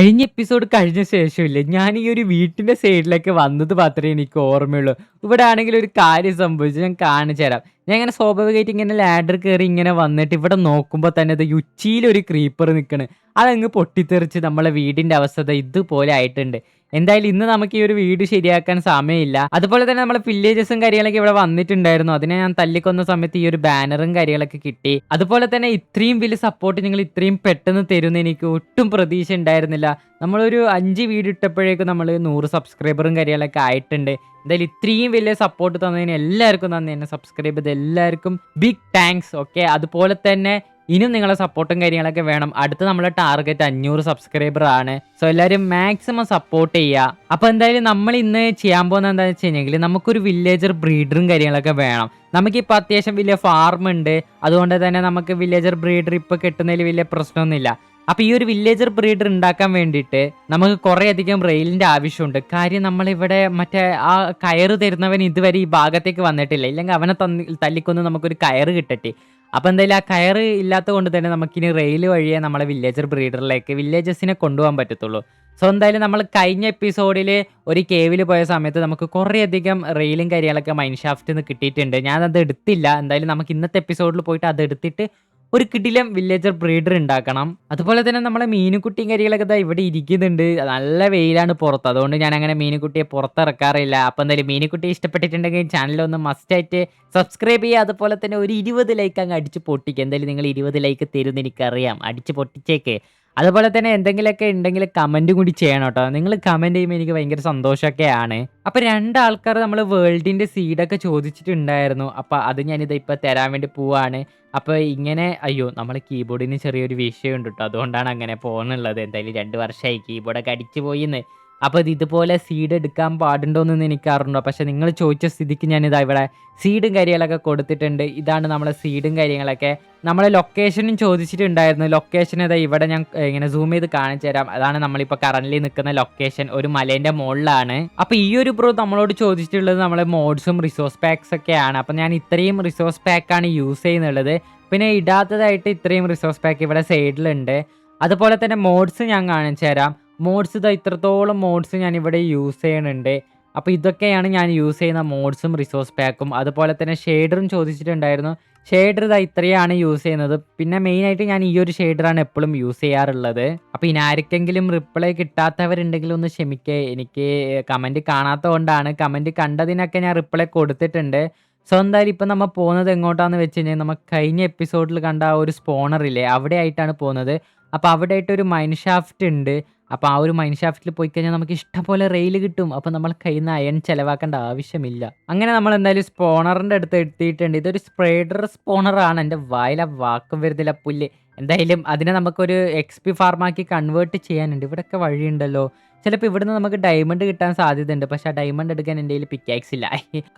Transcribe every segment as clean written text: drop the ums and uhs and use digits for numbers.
കഴിഞ്ഞ എപ്പിസോഡ് കഴിഞ്ഞ ശേഷമില്ലേ ഞാൻ ഈ ഒരു വീട്ടിന്റെ സൈഡിലേക്ക് വന്നത് മാത്രമേ എനിക്ക് ഓർമ്മയുള്ളൂ. ഇവിടെ ആണെങ്കിൽ ഒരു കാര്യം സംഭവിച്ചു. ഞാൻ കാണിച്ചു തരാം. ഞാൻ ഇങ്ങനെ സ്വാഭാവികമായിട്ട് ഇങ്ങനെ ലാഡർ കയറി ഇങ്ങനെ വന്നിട്ട് ഇവിടെ നോക്കുമ്പോൾ തന്നെ അത് ഉച്ചിയിലൊരു ക്രീപ്പർ നിൽക്കണ്. അതങ്ങ് പൊട്ടിത്തെറിച്ച് നമ്മളെ വീടിന്റെ അവസ്ഥ ദാ ഇതുപോലെ ആയിട്ടുണ്ട്. എന്തായാലും ഇന്ന് നമുക്ക് ഈ ഒരു വീട് ശരിയാക്കാൻ സമയമില്ല. അതുപോലെ തന്നെ നമ്മളെ വില്ലേജസും കാര്യങ്ങളൊക്കെ ഇവിടെ വന്നിട്ടുണ്ടായിരുന്നു. അതിനെ ഞാൻ തല്ലിക്കൊന്ന സമയത്ത് ഈ ഒരു ബാനറും കാര്യങ്ങളൊക്കെ കിട്ടി. അതുപോലെ തന്നെ ഇത്രയും വലിയ സപ്പോർട്ട് നിങ്ങൾ ഇത്രയും പെട്ടെന്ന് തരുമെന്ന് എനിക്ക് ഒട്ടും പ്രതീക്ഷ ഉണ്ടായിരുന്നില്ല. നമ്മളൊരു 5 വീട് ഇട്ടപ്പോഴേക്കും നമ്മൾ 100 സബ്സ്ക്രൈബറും കാര്യങ്ങളൊക്കെ ആയിട്ടുണ്ട്. എന്തായാലും ഇത്രയും വലിയ സപ്പോർട്ട് തന്നതിന് എല്ലാവർക്കും നന്ദി. എന്നെ സബ്സ്ക്രൈബ് ചെയ്ത എല്ലാവർക്കും ബിഗ് താങ്ക്സ്. ഓക്കെ, അതുപോലെ തന്നെ ഇനിയും നിങ്ങളെ സപ്പോർട്ടും കാര്യങ്ങളൊക്കെ വേണം. അടുത്ത നമ്മളെ ടാർഗറ്റ് 500 സബ്സ്ക്രൈബർ ആണ്. സോ എല്ലാവരും മാക്സിമം സപ്പോർട്ട് ചെയ്യുക. അപ്പോൾ എന്തായാലും നമ്മൾ ഇന്ന് ചെയ്യാൻ പോകുന്നത് എന്താണെന്ന് വെച്ച് കഴിഞ്ഞെങ്കിൽ നമുക്കൊരു വില്ലേജർ ബ്രീഡറും കാര്യങ്ങളൊക്കെ വേണം. നമുക്കിപ്പോൾ അത്യാവശ്യം വലിയ ഫാർം ഉണ്ട്. അതുകൊണ്ട് തന്നെ നമുക്ക് വില്ലേജർ ബ്രീഡർ ഇപ്പോൾ കിട്ടുന്നതിൽ വലിയ പ്രശ്നമൊന്നുമില്ല. അപ്പോൾ ഈ ഒരു വില്ലേജർ ബ്രീഡർ ഉണ്ടാക്കാൻ വേണ്ടിയിട്ട് നമുക്ക് കുറേ അധികം റെയിലിൻ്റെ ആവശ്യമുണ്ട്. കാര്യം നമ്മളിവിടെ മറ്റേ ആ കയറ് തരുന്നവൻ ഇതുവരെ ഈ ഭാഗത്തേക്ക് വന്നിട്ടില്ല. ഇല്ലെങ്കിൽ അവനെ തല്ലിക്കൊന്ന് നമുക്കൊരു കയറ് കിട്ടട്ടെ. അപ്പോൾ എന്തായാലും ആ കയറ് ഇല്ലാത്തത് കൊണ്ട് തന്നെ നമുക്കിനി റെയിൽ വഴിയേ നമ്മളെ വില്ലേജർ ബ്രീഡറിലേക്ക് വില്ലേജസിനെ കൊണ്ടുപോകാൻ പറ്റത്തുള്ളൂ. സോ എന്തായാലും നമ്മൾ കഴിഞ്ഞ എപ്പിസോഡിൽ ഒരു കേവിൽ പോയ സമയത്ത് നമുക്ക് കുറേയധികം റെയിലും കാര്യങ്ങളൊക്കെ മൈൻഷാഫ്റ്റിൽ നിന്ന് കിട്ടിയിട്ടുണ്ട്. ഞാനത് എടുത്തില്ല. എന്തായാലും നമുക്ക് ഇന്നത്തെ എപ്പിസോഡിൽ പോയിട്ട് അത് എടുത്തിട്ട് ഒരു കിടിലം വില്ലേജർ ബ്രീഡർ ഉണ്ടാക്കണം. അതുപോലെ തന്നെ നമ്മളെ മീനുകുട്ടിയും കാര്യങ്ങളൊക്കെ ദാ ഇവിടെ ഇരിക്കുന്നുണ്ട്. നല്ല വെയിലാണ് പുറത്ത്. അതുകൊണ്ട് ഞാൻ അങ്ങനെ മീനുകുട്ടിയെ പുറത്തിറക്കാറില്ല. അപ്പോൾ എന്തായാലും മീനുകുട്ടിയെ ഇഷ്ടപ്പെട്ടിട്ടുണ്ടെങ്കിൽ ചാനലൊന്ന് മസ്റ്റായിട്ട് സബ്സ്ക്രൈബ് ചെയ്യുക. അതുപോലെ തന്നെ ഒരു 20 ലൈക്ക് അങ്ങ് അടിച്ച് പൊട്ടിക്കുക. എന്തായാലും നിങ്ങൾ 20 ലൈക്ക് തരുമെന്ന് എനിക്കറിയാം. അടിച്ച് പൊട്ടിച്ചേക്ക്. അതുപോലെ തന്നെ എന്തെങ്കിലുമൊക്കെ ഉണ്ടെങ്കിൽ കമൻറ്റും കൂടി ചെയ്യണം കേട്ടോ. നിങ്ങൾ കമൻറ്റ് ചെയ്യുമ്പോൾ എനിക്ക് ഭയങ്കര സന്തോഷമൊക്കെയാണ്. അപ്പോൾ 2 ആൾക്കാർ നമ്മൾ വേൾഡിൻ്റെ സീഡൊക്കെ ചോദിച്ചിട്ടുണ്ടായിരുന്നു. അപ്പോൾ അത് ഞാനിത് ഇപ്പോൾ തരാൻ വേണ്ടി പോവാണ്. അപ്പോൾ ഇങ്ങനെ അയ്യോ നമ്മളെ കീബോർഡിന് ചെറിയൊരു വിഷയമുണ്ട് കേട്ടോ. അതുകൊണ്ടാണ് അങ്ങനെ പോകുന്നുള്ളത്. എന്തായാലും 2 വർഷമായി കീബോർഡൊക്കെ അടിച്ചു പോയിന്ന്. അപ്പോൾ ഇത് ഇതുപോലെ സീഡ് എടുക്കാൻ പാടുണ്ടോയെന്ന് എനിക്ക് അറിഞ്ഞു. പക്ഷേ നിങ്ങൾ ചോദിച്ച സ്ഥിതിക്ക് ഞാനിതാ ഇവിടെ സീഡും കാര്യങ്ങളൊക്കെ കൊടുത്തിട്ടുണ്ട്. ഇതാണ് നമ്മളെ സീഡും കാര്യങ്ങളൊക്കെ. നമ്മളെ ലൊക്കേഷനും ചോദിച്ചിട്ടുണ്ടായിരുന്നു. ലൊക്കേഷൻ ഇതാ ഇവിടെ ഞാൻ ഇങ്ങനെ സൂം ചെയ്ത് കാണിച്ചു തരാം. അതാണ് നമ്മളിപ്പോൾ കറൻ്റ്ലി നിൽക്കുന്ന ലൊക്കേഷൻ. ഒരു മലേൻ്റെ മുകളിലാണ്. അപ്പോൾ ഈ ഒരു ബ്രോ നമ്മളോട് ചോദിച്ചിട്ടുള്ളത് നമ്മളെ മോഡ്സും റിസോഴ്സ് പാക്സ് ഒക്കെയാണ്. അപ്പോൾ ഞാൻ ഇത്രയും റിസോഴ്സ് പാക്കാണ് യൂസ് ചെയ്യുന്നുള്ളത്. പിന്നെ ഇടാത്തതായിട്ട് ഇത്രയും റിസോഴ്സ് പാക്ക് ഇവിടെ സൈഡിലുണ്ട്. അതുപോലെ തന്നെ മോഡ്സ് ഞാൻ കാണിച്ചു തരാം. മോഡ്സ് ഇതാ ഇത്രത്തോളം മോഡ്സ് ഞാൻ ഇവിടെ യൂസ് ചെയ്യുന്നുണ്ട്. അപ്പോൾ ഇതൊക്കെയാണ് ഞാൻ യൂസ് ചെയ്യുന്ന മോഡ്സും റിസോഴ്സ് പാക്കും. അതുപോലെ തന്നെ ഷെയ്ഡറും ചോദിച്ചിട്ടുണ്ടായിരുന്നു. ഷെയ്ഡർ ഇതാ ഇത്രയാണ് യൂസ് ചെയ്യുന്നത്. പിന്നെ മെയിനായിട്ട് ഞാൻ ഈ ഒരു ഷെയ്ഡറാണ് എപ്പോഴും യൂസ് ചെയ്യാറുള്ളത്. അപ്പോൾ ഇനി ആർക്കെങ്കിലും റിപ്ലൈ കിട്ടാത്തവരുണ്ടെങ്കിൽ ഒന്ന് ക്ഷമിക്കുക. എനിക്ക് കമൻറ്റ് കാണാത്തത് കൊണ്ടാണ്. കമൻറ്റ് കണ്ടതിനൊക്കെ ഞാൻ റിപ്ലൈ കൊടുത്തിട്ടുണ്ട്. സോ എന്തായാലും ഇപ്പം നമ്മൾ പോകുന്നത് എങ്ങോട്ടാണെന്ന് വെച്ച് കഴിഞ്ഞാൽ നമുക്ക് കഴിഞ്ഞ എപ്പിസോഡിൽ കണ്ട ആ ഒരു സ്പോണറില്ലേ അവിടെ ആയിട്ടാണ് പോകുന്നത്. അപ്പോൾ അവിടെ ആയിട്ടൊരു മൈൻ ഷാഫ്റ്റ് ഉണ്ട്. അപ്പോൾ ആ ഒരു മൈൻ ഷാഫ്റ്റിൽ പോയി കഴിഞ്ഞാൽ നമുക്ക് ഇഷ്ടംപോലെ റെയിൽ കിട്ടും. അപ്പോൾ നമ്മൾ കയ്യിൽ നിന്ന് അയൺ ചിലവാക്കേണ്ട ആവശ്യമില്ല. അങ്ങനെ നമ്മൾ എന്തായാലും സ്പോണറിൻ്റെ അടുത്ത് എത്തിയിട്ടുണ്ട്. ഇതൊരു സ്പ്രേഡർ സ്പോണറാണ്. എൻ്റെ വായിലെ വാക്കും വരുന്നില്ല പുല്ല്. എന്തായാലും അതിനെ നമുക്കൊരു XP ഫാർമാക്കി കൺവേർട്ട് ചെയ്യാനുണ്ട്. ഇവിടെയൊക്കെ വഴിയുണ്ടല്ലോ. ചിലപ്പോൾ ഇവിടുന്ന് നമുക്ക് ഡയമണ്ട് കിട്ടാൻ സാധ്യതയുണ്ട്. പക്ഷേ ആ ഡയമണ്ട് എടുക്കാൻ എൻ്റെ കയ്യിൽ പിക്കാക്സ് ഇല്ല.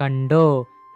കണ്ടോ,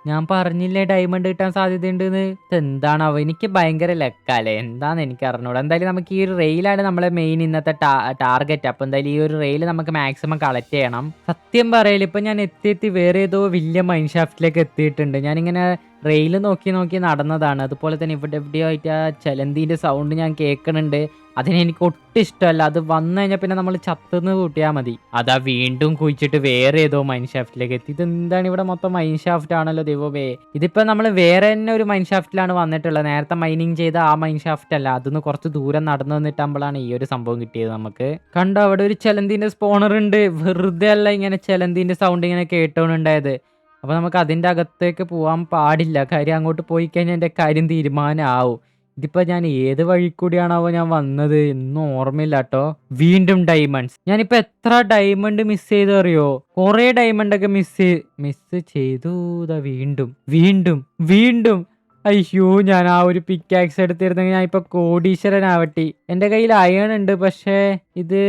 ഞാൻ പറഞ്ഞില്ലേ ഡയമണ്ട് കിട്ടാൻ സാധ്യതയുണ്ടെന്ന്. ഇതെന്താണാവോ, എനിക്ക് ഭയങ്കര ലക്കാല്ലേ, എന്താണെന്ന് എനിക്ക് അറിഞ്ഞൂടാ. എന്തായാലും നമുക്ക് ഈ ഒരു റെയിലാണ് നമ്മളെ മെയിൻ ഇന്നത്തെ ടാർഗറ്റ്. അപ്പോൾ എന്തായാലും ഈ ഒരു റെയിൽ നമുക്ക് മാക്സിമം കളക്ട് ചെയ്യണം. സത്യം പറയല് ഇപ്പം ഞാൻ എത്തി വേറെ ഏതോ വലിയ മൈൻ ഷാഫ്റ്റിലേക്ക് എത്തിയിട്ടുണ്ട്. ഞാനിങ്ങനെ റെയിൽ നോക്കി നടന്നതാണ്. അതുപോലെ തന്നെ ഇവിടെ എവിടെയോ ആയിട്ട് ആ ചെലന്തീൻ്റെ സൗണ്ട് ഞാൻ കേൾക്കുന്നുണ്ട്. അതിനെനിക്ക് ഒട്ടും ഇഷ്ടമല്ല. അത് വന്നു കഴിഞ്ഞാൽ പിന്നെ നമ്മൾ ചത്തുന്ന് കൂട്ടിയാൽ മതി. അതാ വീണ്ടും കുഴിച്ചിട്ട് വേറെ ഏതോ മൈൻ ഷാഫ്റ്റിലേക്ക് എത്തി. ഇതെന്താണ് ഇവിടെ മൊത്തം മൈൻ ഷാഫ്റ്റ് ആണല്ലോ ദൈവമേ. ഇതിപ്പോൾ നമ്മൾ വേറെ തന്നെ ഒരു മൈൻ ഷാഫ്റ്റിലാണ് വന്നിട്ടുള്ളത്. നേരത്തെ മൈനിങ് ചെയ്ത ആ മൈൻ ഷാഫ്റ്റ് അല്ല. അതിന്ന് കുറച്ച് ദൂരം നടന്നു വന്നിട്ടാകുമ്പോഴാണ് ഈ ഒരു സംഭവം കിട്ടിയത് നമുക്ക്. കണ്ടോ, അവിടെ ഒരു ചെലന്തീൻ്റെ സ്പോണർ ഉണ്ട്. വെറുതെ അല്ല ഇങ്ങനെ ചെലന്തീൻ്റെ സൗണ്ട് ഇങ്ങനെ കേട്ടോണ്ടായത്. അപ്പോൾ നമുക്ക് അതിൻ്റെ അകത്തേക്ക് പോകാൻ പാടില്ല. കാര്യം അങ്ങോട്ട് പോയി കഴിഞ്ഞാൽ എൻ്റെ കാര്യം തീരുമാനമാവും. ഇതിപ്പോൾ ഞാൻ ഏത് വഴി കൂടിയാണാവോ ഞാൻ വന്നത് എന്നും ഓർമ്മയില്ല കേട്ടോ. വീണ്ടും ഡയമണ്ട്സ്. ഞാനിപ്പോൾ എത്ര ഡയമണ്ട് മിസ് ചെയ്തു അറിയോ? കുറേ ഡയമണ്ടൊക്കെ മിസ് ചെയ്തു. വീണ്ടും വീണ്ടും വീണ്ടും അയ്യോ, ഞാൻ ആ ഒരു പിക്കാക്സ് എടുത്തിരുന്നെങ്കിൽ ഞാൻ ഇപ്പോൾ കോടീശ്വരനാവട്ടെ. എൻ്റെ കയ്യിൽ അയൺ ഉണ്ട്. പക്ഷേ ഇത്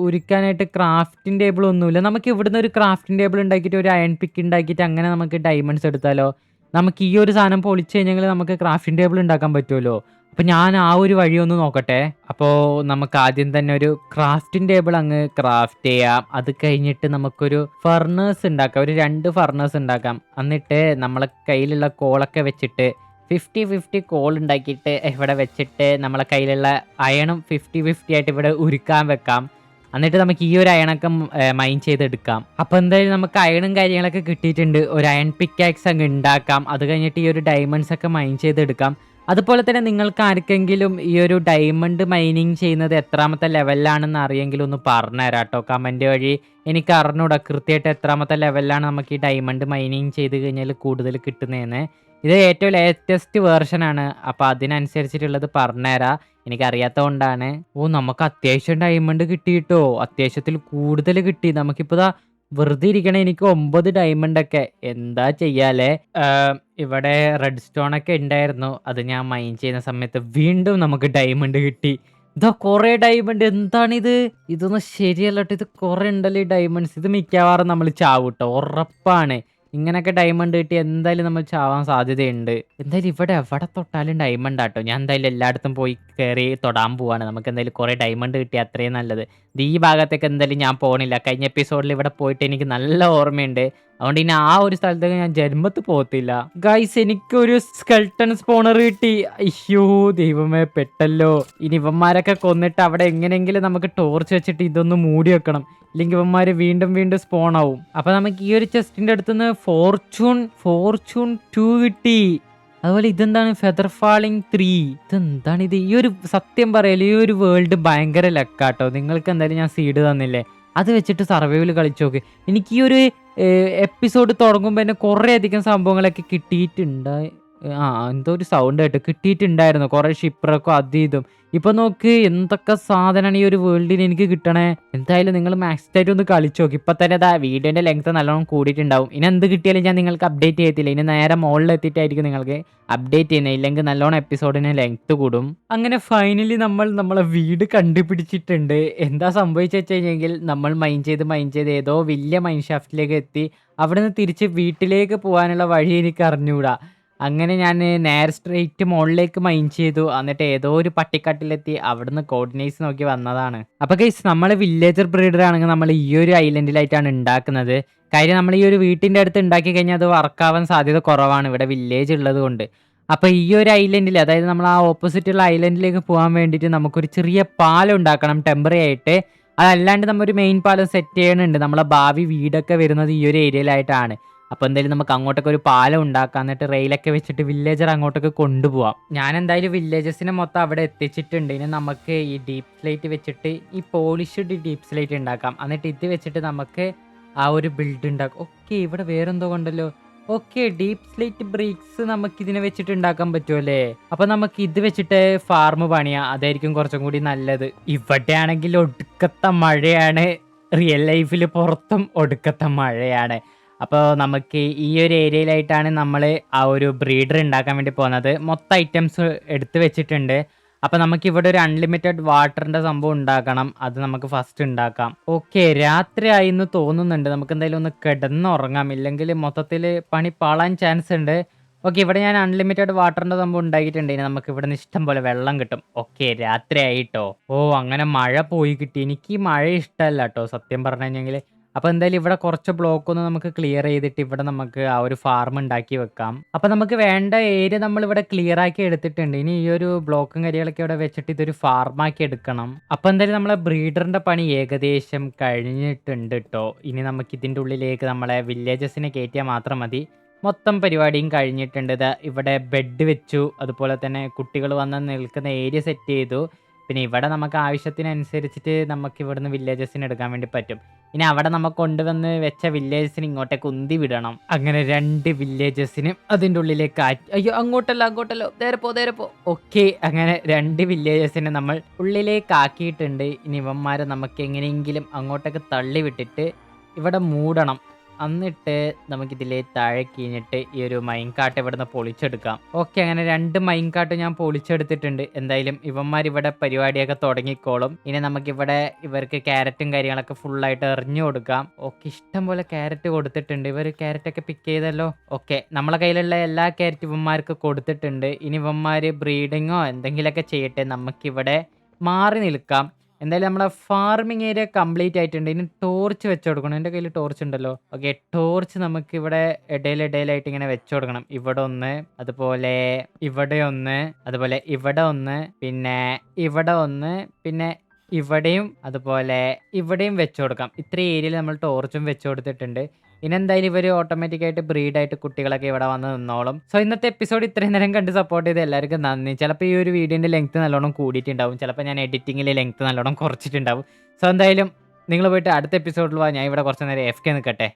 ഉരുക്കാനായിട്ട് ക്രാഫ്റ്റിംഗ് ടേബിൾ ഒന്നുമില്ല. നമുക്ക് ഇവിടുന്ന് ഒരു ക്രാഫ്റ്റിംഗ് ടേബിൾ ഉണ്ടാക്കിയിട്ട് ഒരു അയൺ പിക്ക് ഉണ്ടാക്കിയിട്ട് അങ്ങനെ നമുക്ക് ഡയമണ്ട്സ് എടുത്താലോ? നമുക്ക് ഈ ഒരു സാധനം പൊളിച്ച് കഴിഞ്ഞെങ്കിൽ നമുക്ക് ക്രാഫ്റ്റിംഗ് ടേബിൾ ഉണ്ടാക്കാൻ പറ്റുമല്ലോ. അപ്പോൾ ഞാൻ ആ ഒരു വഴി ഒന്ന് നോക്കട്ടെ. അപ്പോൾ നമുക്ക് ആദ്യം തന്നെ ഒരു ക്രാഫ്റ്റിംഗ് ടേബിൾ അങ്ങ് ക്രാഫ്റ്റ് ചെയ്യാം. അത് കഴിഞ്ഞിട്ട് നമുക്കൊരു ഫർണേഴ്സ് ഉണ്ടാക്കാം. ഒരു 2 ഫർണേഴ്സ് ഉണ്ടാക്കാം. എന്നിട്ട് നമ്മളെ കയ്യിലുള്ള കോളൊക്കെ വെച്ചിട്ട് 50-50 കോൾ ഉണ്ടാക്കിയിട്ട് ഇവിടെ വെച്ചിട്ട് നമ്മളെ കയ്യിലുള്ള അയണും 50-50 ആയിട്ട് ഇവിടെ ഉരുക്കാൻ വെക്കാം. എന്നിട്ട് നമുക്ക് ഈ ഒരു അയണൊക്കെ മൈൻ ചെയ്തെടുക്കാം. അപ്പോൾ എന്തായാലും നമുക്ക് അയണും കാര്യങ്ങളൊക്കെ കിട്ടിയിട്ടുണ്ട്. ഒരു അയൺ പിക്കാക്സ് അങ്ങ് ഉണ്ടാക്കാം. അത് കഴിഞ്ഞിട്ട് ഈ ഒരു ഡയമണ്ട്സ് ഒക്കെ മൈൻ ചെയ്തെടുക്കാം. അതുപോലെ തന്നെ നിങ്ങൾക്ക് ആർക്കെങ്കിലും ഈ ഒരു ഡയമണ്ട് മൈനിങ് ചെയ്യുന്നത് എത്രാമത്തെ ലെവലിലാണെന്ന് അറിയെങ്കിലും ഒന്ന് പറഞ്ഞു തരാം കേട്ടോ, കമൻറ്റ് വഴി. എനിക്ക് അറിഞ്ഞൂടാ കൃത്യമായിട്ട് എത്രാമത്തെ ലെവലിലാണ് നമുക്ക് ഈ ഡയമണ്ട് മൈനിങ് ചെയ്ത് കഴിഞ്ഞാൽ കൂടുതൽ കിട്ടുന്നതെന്ന്. ഇത് ഏറ്റവും ലേറ്റസ്റ്റ് വേർഷനാണ്. അപ്പോൾ അതിനനുസരിച്ചിട്ടുള്ളത് പറഞ്ഞുതരാം, എനിക്കറിയാത്തത് കൊണ്ടാണ്. നമുക്ക് അത്യാവശ്യം ഡയമണ്ട് കിട്ടിയിട്ടോ, അത്യാവശ്യത്തിൽ കൂടുതൽ കിട്ടി. നമുക്കിപ്പോൾ വെറുതെ ഇരിക്കണ എനിക്ക് 9 ഡയമണ്ടൊക്കെ എന്താ ചെയ്യാലേ. ഇവിടെ റെഡ് സ്റ്റോൺ ഒക്കെ ഉണ്ടായിരുന്നു, അത് ഞാൻ മൈൻ ചെയ്യുന്ന സമയത്ത് വീണ്ടും നമുക്ക് ഡയമണ്ട് കിട്ടി. ഇതാ കുറെ ഡയമണ്ട്. എന്താണിത്? ഇതൊന്നും ശരിയല്ല കേട്ടോ, ഇത് കുറെ ഉണ്ടല്ലോ ഈ ഡയമണ്ട്സ്. ഇത് മിക്കവാറും നമ്മൾ ചാവൂട്ടോ, ഉറപ്പാണ്. ഇങ്ങനെയൊക്കെ ഡയമണ്ട് കിട്ടി എന്തായാലും നമ്മൾ ചാവാൻ സാധ്യതയുണ്ട്. എന്തായാലും ഇവിടെ എവിടെ തൊട്ടാലും ഡയമണ്ട് ആട്ടോ. ഞാൻ എന്തായാലും എല്ലായിടത്തും പോയി കയറി തൊടാൻ പോവാണ്. നമുക്ക് എന്തായാലും കുറെ ഡയമണ്ട് കിട്ടി, അത്രയും നല്ലത്. ഈ ഭാഗത്തേക്ക് എന്തായാലും ഞാൻ പോകണില്ല. കഴിഞ്ഞ എപ്പിസോഡിൽ ഇവിടെ പോയിട്ട് എനിക്ക് നല്ല ഓർമ്മയുണ്ട്. അതുകൊണ്ട് ഇനി ആ ഒരു സ്ഥലത്തേക്ക് ഞാൻ ജന്മത്ത് പോകത്തില്ല. ഗൈസ്, എനിക്കൊരു സ്കെൽട്ടൺ സ്പോണർ കിട്ടി. അയ്യോ ദൈവമേ, പെട്ടല്ലോ. ഇനി ഇവന്മാരൊക്കെ കൊന്നിട്ട് അവിടെ എങ്ങനെയെങ്കിലും നമുക്ക് ടോർച്ച് വെച്ചിട്ട് ഇതൊന്ന് മൂടി വെക്കണം, ഇല്ലെങ്കിൽ ഇവന്മാര് വീണ്ടും വീണ്ടും സ്പോൺ ആവും. അപ്പൊ നമുക്ക് ഈ ഒരു ചെസ്റ്റിന്റെ അടുത്തുനിന്ന് ഫോർച്യൂൺ 2 കിട്ടി. അതുപോലെ ഇതെന്താണ്, ഫെദർ ഫാളിങ് 3. ഇതെന്താണ് ഇത്? ഈ ഒരു സത്യം പറയല്, ഈ ഒരു വേൾഡ് ഭയങ്കര ലക്കാട്ടോ. നിങ്ങൾക്ക് എന്തായാലും ഞാൻ സീഡ് തന്നില്ലേ, അത് വെച്ചിട്ട് സർവൈവൽ കളിച്ചു നോക്ക്. എനിക്ക് ഈ ഒരു എപ്പിസോഡ് തുടങ്ങുമ്പോൾ തന്നെ കുറേ അധികം സംഭവങ്ങളൊക്കെ കിട്ടിയിട്ടുണ്ട്. എന്തോ ഒരു സൗണ്ട് കേട്ടോ, കിട്ടിയിട്ടുണ്ടായിരുന്നു കുറേ ഷിപ്രൊക്കെ അത് ഇതും. ഇപ്പൊ നോക്ക് എന്തൊക്കെ സാധനമാണ് ഈ ഒരു വേൾഡിന് എനിക്ക് കിട്ടണേ. എന്തായാലും നിങ്ങൾ മാക്സിമായിട്ട് ഒന്ന് കളിച്ചു നോക്കി. ഇപ്പൊ തന്നെ വീഡിയോന്റെ ലെങ്ത് നല്ലോണം കൂടിയിട്ടുണ്ടാവും. ഇനി എന്ത് കിട്ടിയാലും ഞാൻ നിങ്ങൾക്ക് അപ്ഡേറ്റ് ചെയ്യത്തില്ല. ഇനി നേരെ മുകളിൽ എത്തിയിട്ടായിരിക്കും നിങ്ങൾക്ക് അപ്ഡേറ്റ് ചെയ്യുന്നത്, ഇല്ലെങ്കിൽ നല്ലോണം എപ്പിസോഡിന് ലെങ്ത് കൂടും. അങ്ങനെ ഫൈനലി നമ്മളെ വീട് കണ്ടുപിടിച്ചിട്ടുണ്ട്. എന്താ സംഭവിച്ചു കഴിഞ്ഞെങ്കിൽ, നമ്മൾ മൈൻ ചെയ്ത് ഏതോ വലിയ മൈൻ ഷാഫ്റ്റിലേക്ക് എത്തി. അവിടെ നിന്ന് തിരിച്ച് വീട്ടിലേക്ക് പോകാനുള്ള വഴി എനിക്ക് അറിഞ്ഞുകൂടാ. അങ്ങനെ ഞാൻ നേരെ സ്ട്രെയിറ്റ് മുകളിലേക്ക് മൈൻ ചെയ്തു. എന്നിട്ട് ഏതോ ഒരു പട്ടിക്കാട്ടിലെത്തി അവിടുന്ന് കോർഡിനേറ്റ്സ് നോക്കി വന്നതാണ്. അപ്പൊ ഗൈസ്, നമ്മൾ വില്ലേജർ ബ്രീഡർ ആണെങ്കിൽ നമ്മൾ ഈ ഒരു ഐലൻഡിലായിട്ടാണ് ഉണ്ടാക്കുന്നത്. കാര്യം നമ്മൾ ഈ ഒരു വീട്ടിന്റെ അടുത്ത് ഉണ്ടാക്കി കഴിഞ്ഞാൽ അത് വർക്കാവാൻ സാധ്യത കുറവാണ്, ഇവിടെ വില്ലേജ് ഉള്ളത് കൊണ്ട്. അപ്പൊ ഈ ഒരു ഐലൻഡിൽ, അതായത് നമ്മൾ ആ ഓപ്പോസിറ്റുള്ള ഐലൻഡിലേക്ക് പോകാൻ വേണ്ടിയിട്ട് നമുക്കൊരു ചെറിയ പാലം ഉണ്ടാക്കണം ടെമ്പററി ആയിട്ട്. അതല്ലാണ്ട് നമ്മൾ ഒരു മെയിൻ പാലം സെറ്റ് ചെയ്യണുണ്ട്. നമ്മളെ ഭാവി വീടൊക്കെ വരുന്നത് ഈ ഒരു ഏരിയയിലായിട്ടാണ്. അപ്പോൾ എന്തായാലും നമുക്ക് അങ്ങോട്ടൊക്കെ ഒരു പാലം ഉണ്ടാക്കാം, എന്നിട്ട് റെയിലൊക്കെ വെച്ചിട്ട് വില്ലേജർ അങ്ങോട്ടൊക്കെ കൊണ്ടുപോകാം. ഞാൻ എന്തായാലും വില്ലേജസിനെ മൊത്തം അവിടെ എത്തിച്ചിട്ടുണ്ട്. ഇനി നമുക്ക് ഈ ഡീപ്പ് സ്ലേറ്റ് വെച്ചിട്ട് ഈ പോളിഷ്ഡ് ഡീപ്പ് സ്ലേറ്റ് ഉണ്ടാക്കാം. എന്നിട്ട് ഇത് വെച്ചിട്ട് നമുക്ക് ആ ഒരു ബിൽഡ് ഉണ്ടാക്കാം. ഓക്കെ, ഇവിടെ വേറെന്തോ കൊണ്ടല്ലോ. ഓക്കെ, ഡീപ്പ് സ്ലേറ്റ് ബ്രിക്സ് നമുക്ക് ഇതിനെ വെച്ചിട്ട് ഉണ്ടാക്കാൻ പറ്റുമല്ലേ. അപ്പൊ നമുക്ക് ഇത് വെച്ചിട്ട് ഫാർമ് പണിയാം, അതായിരിക്കും കുറച്ചും കൂടി നല്ലത്. ഇവിടെ ആണെങ്കിൽ ഒടുക്കത്തെ മഴയാണ്, റിയൽ ലൈഫിൽ പുറത്തും ഒടുക്കത്തെ മഴയാണ്. അപ്പോൾ നമുക്ക് ഈ ഒരു ഏരിയയിലായിട്ടാണ് നമ്മൾ ആ ഒരു ബ്രീഡർ ഉണ്ടാക്കാൻ വേണ്ടി പോകുന്നത്. മൊത്തം ഐറ്റംസ് എടുത്ത് വെച്ചിട്ടുണ്ട്. അപ്പോൾ നമുക്ക് ഇവിടെ ഒരു അൺലിമിറ്റഡ് വാട്ടറിൻ്റെ സംഭവം ഉണ്ടാക്കണം. അത് നമുക്ക് ഫസ്റ്റ് ഉണ്ടാക്കാം. ഓക്കെ, രാത്രി ആയിന്ന് തോന്നുന്നുണ്ട്. നമുക്ക് എന്തായാലും ഒന്ന് കിടന്നുറങ്ങാം, ഇല്ലെങ്കിൽ മൊത്തത്തിൽ പണി പാളാൻ ചാൻസ് ഉണ്ട്. ഓക്കെ, ഇവിടെ ഞാൻ അൺലിമിറ്റഡ് വാട്ടറിൻ്റെ സംഭവം ഉണ്ടാക്കിയിട്ടുണ്ട്. ഇനി നമുക്ക് ഇവിടെ നിന്ന് ഇഷ്ടം പോലെ വെള്ളം കിട്ടും. ഓക്കെ, രാത്രി ആയിട്ടോ. അങ്ങനെ മഴ പോയി കിട്ടി. എനിക്ക് ഈ മഴ ഇഷ്ടമല്ല കേട്ടോ, സത്യം പറഞ്ഞു കഴിഞ്ഞെങ്കിൽ. അപ്പോൾ എന്തായാലും ഇവിടെ കുറച്ച് ബ്ലോക്ക് ഒന്ന് നമുക്ക് ക്ലിയർ ചെയ്തിട്ട് ഇവിടെ നമുക്ക് ആ ഒരു ഫാർം ഉണ്ടാക്കി വെക്കാം. അപ്പോൾ നമുക്ക് വേണ്ട ഏരിയ നമ്മൾ ഇവിടെ ക്ലിയർ ആക്കി എടുത്തിട്ടുണ്ട്. ഇനി ഈ ഒരു ബ്ലോക്കും കാര്യങ്ങളൊക്കെ ഇവിടെ വെച്ചിട്ട് ഇതൊരു ഫാർമാക്കി എടുക്കണം. അപ്പോൾ എന്തായാലും നമ്മളെ ബ്രീഡറിൻ്റെ പണി ഏകദേശം കഴിഞ്ഞിട്ടുണ്ട് കേട്ടോ. ഇനി നമുക്ക് ഇതിൻ്റെ ഉള്ളിലേക്ക് നമ്മളെ വില്ലേജസിനെ കയറ്റിയാൽ മാത്രം മതി. മൊത്തം പരിപാടിയും കഴിഞ്ഞിട്ടുണ്ട്. ഇവിടെ ബെഡ് വെച്ചു, അതുപോലെ തന്നെ കുട്ടികൾ വന്ന് നിൽക്കുന്ന ഏരിയ സെറ്റ് ചെയ്തു. പിന്നെ ഇവിടെ നമുക്ക് ആവശ്യത്തിനനുസരിച്ചിട്ട് നമുക്ക് ഇവിടുന്ന് വില്ലേജസിന് എടുക്കാൻ വേണ്ടി പറ്റും. ഇനി അവിടെ നമുക്ക് കൊണ്ടുവന്ന് വെച്ച വില്ലേജസിന് ഇങ്ങോട്ടേക്ക് ഉന്തി വിടണം. അങ്ങനെ 2 വില്ലേജസിനും അതിൻ്റെ ഉള്ളിലേക്ക് അയ്യോ, അങ്ങോട്ടല്ലോ, നേരെ പോ. ഓക്കെ, അങ്ങനെ 2 വില്ലേജസിനെ നമ്മൾ ഉള്ളിലേക്ക് ആക്കിയിട്ടുണ്ട്. ഇനി ഇവന്മാരെ നമുക്ക് എങ്ങനെയെങ്കിലും അങ്ങോട്ടേക്ക് തള്ളി വിട്ടിട്ട് ഇവിടെ മൂടണം. എന്നിട്ട് നമുക്കിതിലെ താഴെ കഴിഞ്ഞിട്ട് ഈ ഒരു മൈൻകാട്ട് ഇവിടുന്ന് പൊളിച്ചെടുക്കാം. ഓക്കെ, അങ്ങനെ 2 മൈൻകാട്ട് ഞാൻ പൊളിച്ചെടുത്തിട്ടുണ്ട്. എന്തായാലും ഇവന്മാർ ഇവിടെ പരിപാടിയൊക്കെ തുടങ്ങിക്കോളും. ഇനി നമുക്കിവിടെ ഇവർക്ക് ക്യാരറ്റും കാര്യങ്ങളൊക്കെ ഫുള്ളായിട്ട് എറിഞ്ഞു കൊടുക്കാം. ഓക്കെ, ഇഷ്ടം പോലെ ക്യാരറ്റ് കൊടുത്തിട്ടുണ്ട്. ഇവർ ക്യാരറ്റൊക്കെ പിക്ക് ചെയ്തല്ലോ. ഓക്കെ, നമ്മളെ കയ്യിലുള്ള എല്ലാ ക്യാരറ്റ് ഇവന്മാർക്ക് കൊടുത്തിട്ടുണ്ട്. ഇനി ഇവന്മാർ ബ്രീഡിങ്ങോ എന്തെങ്കിലുമൊക്കെ ചെയ്യട്ടെ, നമുക്കിവിടെ മാറി നിൽക്കാം. എന്തായാലും നമ്മളെ ഫാർമിംഗ് ഏരിയ കംപ്ലീറ്റ് ആയിട്ടുണ്ട്. ഇനി ടോർച്ച് വെച്ച് കൊടുക്കണം. എൻ്റെ കയ്യിൽ ടോർച്ച് ഉണ്ടല്ലോ. ഓക്കെ, ടോർച്ച് നമുക്ക് ഇവിടെ ഇടയിലായിട്ട് ഇങ്ങനെ വെച്ച് കൊടുക്കണം. ഇവിടെ ഒന്ന്, അതുപോലെ ഇവിടെ ഒന്ന്, അതുപോലെ ഇവിടെ ഒന്ന്, പിന്നെ ഇവിടെ ഒന്ന്, പിന്നെ ഇവിടെയും അതുപോലെ ഇവിടെയും വെച്ച് കൊടുക്കാം. ഇത്രയും ഏരിയയിൽ നമ്മൾ ടോർച്ചും വെച്ച് കൊടുത്തിട്ടുണ്ട്. ഇനി എന്തായാലും ഇവര് ഓട്ടോമാറ്റിക്കായിട്ട് ബ്രീഡായിട്ട് കുട്ടികളൊക്കെ ഇവിടെ വന്ന് നിന്നോളും. സോ ഇന്നത്തെ എപ്പിസോഡ് ഇത്രയും നേരം കണ്ട് സപ്പോർട്ട് ചെയ്ത എല്ലാവർക്കും നന്ദി. ചിലപ്പോൾ ഈ ഒരു വീഡിയോന്റെ ലെങ്ത് നല്ലോണം കൂടിയിട്ടുണ്ടാവും. ചിലപ്പോൾ ഞാൻ എഡിറ്റിംഗിൽ ലെങ്ത് നല്ലോണം കുറച്ചിട്ടുണ്ടാവും. സോ എന്തായാലും നിങ്ങൾ പോയിട്ട് അടുത്ത എപ്പിസോഡിൽ വാ. ഞാൻ ഇവിടെ കുറച്ച് നേരം എഫ്കെ നിൽക്കട്ടെ.